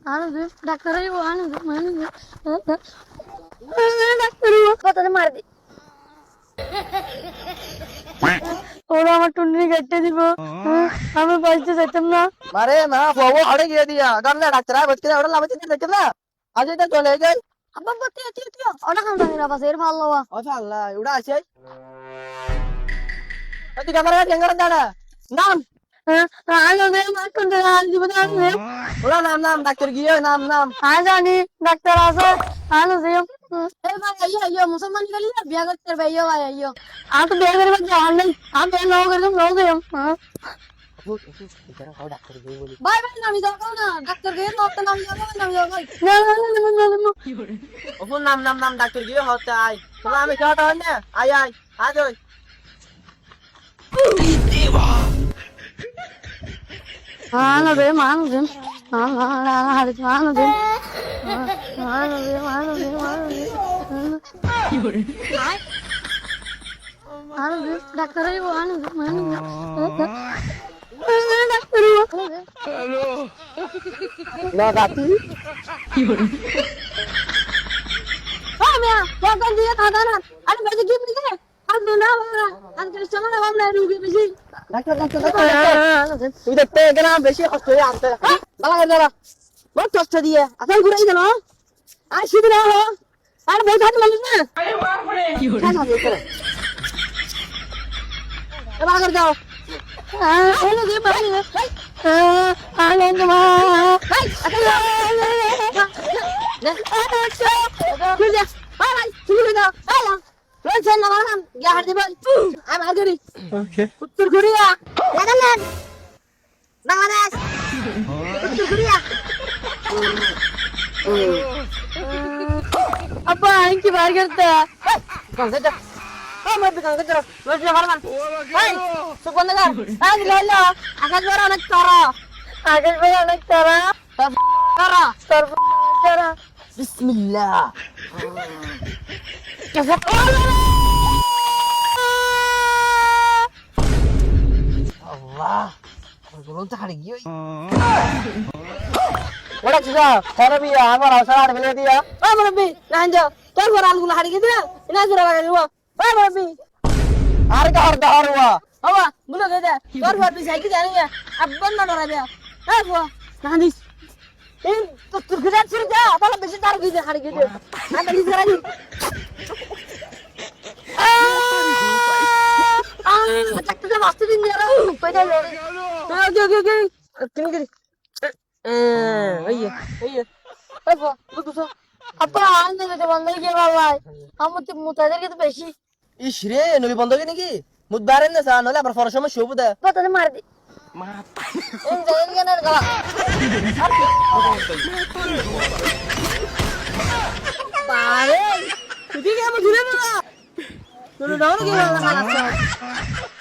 आनंद doctor है वो Anand Anand doctor वो पता नहीं मार दी ওরা আমার টুনরি কেটে দিব আমি বাঁচতে চাইতাম না মারে না বাবু হাড়ে গিয়ে দিয়া গামলা ডাক্তার বসকে ওটা লাভ চিন্তা দেখতে না আজ এটা চলে যাই আব্বা বতে টিও ওটা খান দানি না বাসের ভালো ওয়া আচ্ছা আল্লাহ ওটা আছে তুই ক্যামেরা কেঙ্গার দাঁড়া নাম আনন্দ আমার টুনরি জীবন আছে ওটা নাম নাম ডাক্তার গিয়ে নাম নাম জানি ডাক্তার আছে আনন্দ ए भाई आइयो मुसलमान निकली ना बिया करते भाइयो भाई आइयो आप तो बिया करे बच्चे हाल नहीं आप बिया लोग कर तुम लोग हम हां भाई भाई नाम जाओ ना डॉक्टर गए तो अपना नाम जाओ भाई ना ওফোন নাম নাম নাম ডাক্তার গিয়ে হতে আই তোরা আমি কেটা হন না আই আই আজ ওই हां बे मान दिन हां हां हां दिन डॉक्टर है वो आनंद डॉक्टर वो हेलो ना गाती हां मैं क्या कर दिया था ना अरे मुझे गिफ्ट दे अब ना आज के समय में हमने रुके बेसी ডাক্তার ডাক্তার ডাক্তার তুই দেখতে কেন বেশি কষ্ট হয়ে আনতে বালা করে দাঁড়া বহুত কষ্ট দিয়ে আসল ঘুরাই দেন আর সিধে না হো আর বহুত হাত মানুষ না আরে বাপ রে কি হলো বালা করে যাও हेलो दे भाई आनंद मा फिर जा भाई तुम जा आया लोन से ना मारम या हर दे भाई आई मार गरी ओके उत्तर कोरिया नागालैंड बांग्लादेश उत्तर कोरिया अब्बा इनकी बाहर करता कौन से जा मैं भी कहां जा मैं भी हरमान भाई सुकन नगर आज ले लो आकाश बड़ा अनेक तारा आगे पे अनेक तारा तारा तारा बिस्मिल्लाह कैसे अल्लाह बोलते खड़ी गई बड़ा चीज़ तेरे भी आगे रास्ता आड़ मिले दिया मेरे भी ना जाओ क्या कर आलू खड़ी गई दिया इन्हें जरा लगा हुआ मेरे भी आर का हुआ हवा बोलो कहते कर भी साइकिल जाएंगे अब बंद ना रहा है वो ना दिस इन तो तुर्कदार फिर जा अपना बेचे तार की खड़ी गई ना तो इस तरह तक तो वास्तव में मेरा पैदा ले ओके किन करी भैया बाबा बुझो अब्बा आनंद में बंद के बाबा हम तो मुतादर के तो बेशी ইস রে নলি বন্ধ কি নাকি মুদবারেন না সা নলে আবার ফর সময় শুব দে पता नहीं मार दी इन जगह के ना गला বারে তুই কি আমার ঘুরে না তুই দাও না কি খারাপ